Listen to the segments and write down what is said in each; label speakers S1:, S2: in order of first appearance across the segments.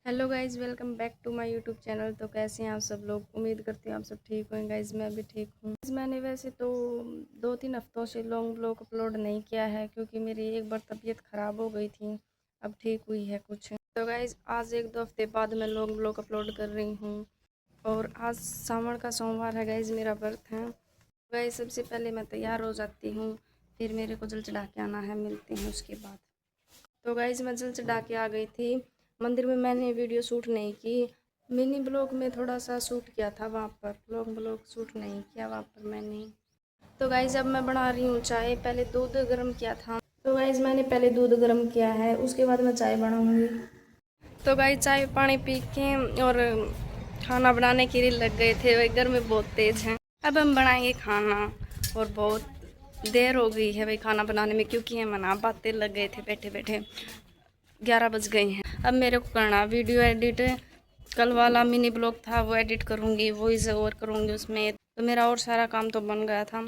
S1: Hello guys, welcome back to my YouTube channel. तो कैसे हैं आप सब लोग? उम्मीद करती हूँ आप सब ठीक होंगे। गाइज़ मैं भी ठीक हूँ। मैंने वैसे तो 2-3 हफ्तों से लॉन्ग व्लॉग अपलोड नहीं किया है क्योंकि मेरी एक बार तबीयत ख़राब हो गई थी। अब ठीक हुई है कुछ। तो गाइज़ आज 1-2 हफ्ते बाद मैं लॉन्ग व्लॉग अपलोड कर रही हूँ और आज सावन का सोमवार है गाइज़, मेरा व्रत है। गाइज़ सबसे पहले मैं तैयार हो जाती हूँ, फिर मेरे को जल चढ़ा के आना है, मिलते हैं उसके बाद। तो गाइज़ मैं जल चढ़ा के आ गई थी मंदिर में। मैंने वीडियो शूट नहीं की, मिनी ब्लॉग में थोड़ा सा शूट किया था वहाँ पर, लॉन्ग ब्लॉग शूट नहीं किया वहाँ पर मैंने। तो गाइज़ अब मैं बना रही हूँ चाय। पहले दूध गर्म किया था। तो गाइज़ मैंने पहले दूध गर्म किया है, उसके बाद मैं चाय बनाऊँगी। तो गाइज़ चाय पानी पी के और खाना बनाने के लिए लग गए थे। वही गर्मी बहुत तेज़ है। अब हम बनाएंगे खाना और बहुत देर हो गई है भाई खाना बनाने में, क्योंकि हम ना बातें लग गए थे बैठे बैठे। 11 बज गए हैं। अब मेरे को करना वीडियो एडिट। कल वाला मिनी ब्लॉग था वो एडिट करूँगी, वॉइस ओवर करूँगी उसमें। तो मेरा और सारा काम तो बन गया था।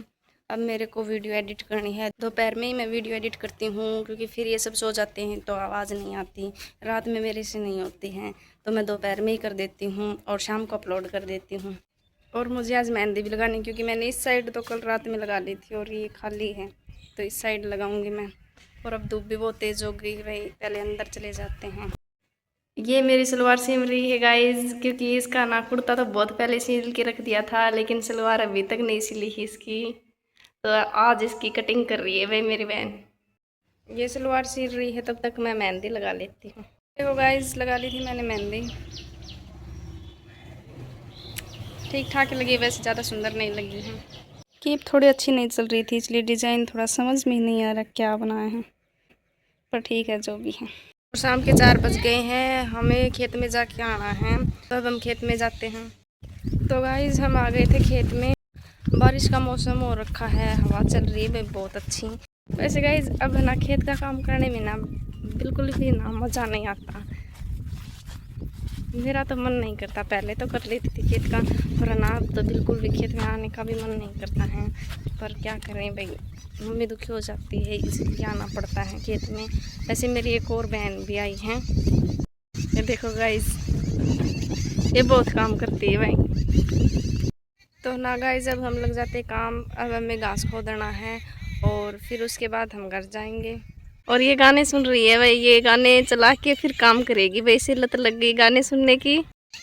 S1: अब मेरे को वीडियो एडिट करनी है। दोपहर में ही मैं वीडियो एडिट करती हूँ क्योंकि फिर ये सब सो जाते हैं तो आवाज़ नहीं आती, रात में मेरे से नहीं होती हैं। तो मैं दोपहर में ही कर देती हूँ और शाम को अपलोड कर देती हूँ। और मुझे आज मेहंदी भी लगानी, क्योंकि मैंने इस साइड तो कल रात में लगा ली थी और ये खाली है, तो इस साइड लगाऊंगी मैं। और अब धूप भी बहुत तेज़ हो गई भाई, पहले अंदर चले जाते हैं। ये मेरी सलवार सिल रही है गाइज, क्योंकि इसका ना कुर्ता तो बहुत पहले सिल के रख दिया था, लेकिन सलवार अभी तक नहीं सिली है इसकी। तो आज इसकी कटिंग कर रही है भाई मेरी बहन। ये सलवार सिल रही है, तब तक मैं मेहंदी लगा लेती हूँ। देखो गाइज लगा ली थी मैंने मेहंदी, ठीक ठाक लगी, वैसे ज़्यादा सुंदर नहीं लगी है। कीप थोड़ी अच्छी नहीं चल रही थी, इसलिए डिज़ाइन थोड़ा समझ में ही नहीं आ रहा क्या बनाया है, पर ठीक है जो भी है। और शाम के 4 बज गए हैं, हमें खेत में जाके आना है, तो अब हम खेत में जाते हैं। तो गाइस हम आ गए थे खेत में। बारिश का मौसम हो रखा है, हवा चल रही है बहुत अच्छी। वैसे गाइस अब ना खेत का काम करने में ना बिल्कुल भी ना मज़ा नहीं आता। मेरा तो मन नहीं करता, पहले तो कर लेती थी खेत का, पर ना अब तो बिल्कुल भी खेत में आने का भी मन नहीं करता है। पर क्या करें भाई, मम्मी दुखी हो जाती है इसलिए आना पड़ता है खेत में। ऐसे मेरी एक और बहन भी आई है, ये देखो गाइस, ये बहुत काम करती है भाई। तो ना गाइस अब हम लग जाते काम। अब हमें घास खोदना है और फिर उसके बाद हम घर जाएंगे। और ये गाने सुन रही है भाई, ये गाने चला के फिर काम करेगी भाई, इसे लत लग गई गाने सुनने की।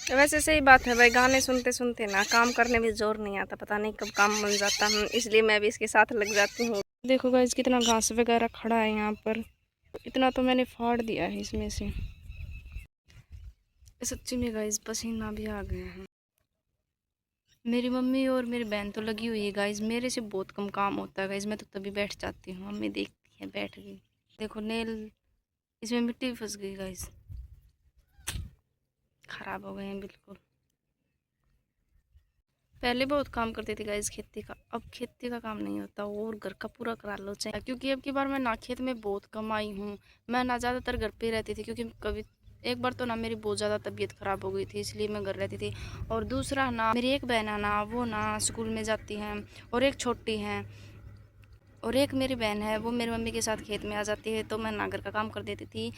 S1: तो वैसे सही बात है भाई, गाने सुनते सुनते ना काम करने में जोर नहीं आता, पता नहीं कब काम बन जाता है, इसलिए मैं भी इसके साथ लग जाती हूँ। देखो गाइस कितना घास वगैरह खड़ा है यहाँ पर, इतना तो मैंने फाड़ दिया है इसमें से। सच्ची में गाइस पसीना भी आ गया है। मेरी मम्मी और मेरी बहन तो लगी हुई है गाइस, मेरे से बहुत कम काम होता है गाइस, मैं तो तभी बैठ जाती हूँ। मम्मी देखती है बैठ गई, देखो नेल इसमें मिट्टी भी फंस गई गाइस, खराब हो गए हैं बिल्कुल। पहले बहुत काम करती थी गाइस खेती का, अब खेती का काम नहीं होता और घर का पूरा करा लो चाहे, क्योंकि अब की बार मैं ना खेत में बहुत कम आई हूँ। मैं ना ज़्यादातर घर पे रहती थी, क्योंकि कभी एक बार तो ना मेरी बहुत ज़्यादा तबीयत ख़राब हो गई थी, इसलिए मैं घर रहती थी। और दूसरा ना मेरी एक बहन है ना, वो ना स्कूल में जाती हैं, और एक छोटी है, और एक मेरी बहन है वो मेरी मम्मी के साथ खेत में आ जाती है, तो मैं ना घर का काम कर देती थी।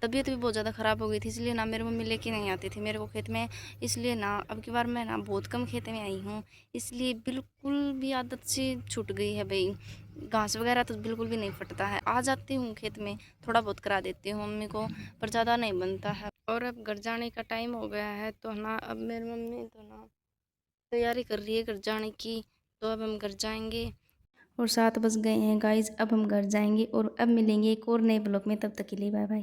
S1: तबीयत भी बहुत ज़्यादा ख़राब हो गई थी, इसलिए ना मेरी मम्मी लेके नहीं आती थी मेरे को खेत में। इसलिए ना अब की बार मैं ना बहुत कम खेत में आई हूँ, इसलिए बिल्कुल भी आदत से छूट गई है भाई। घास वगैरह तो बिल्कुल भी नहीं फटता है, आ जाती हूँ खेत में, थोड़ा बहुत करा देती हूँ मम्मी को, पर ज़्यादा नहीं बनता है। और अब घर जाने का टाइम हो गया है, तो ना अब मेरी मम्मी तो ना तैयारी कर रही है घर जाने की, तो अब हम घर जाएंगे। और 7 बज गए हैं गाइज, अब हम घर जाएंगे और अब मिलेंगे एक और नए ब्लॉग में, तब तक के लिए बाय बाय।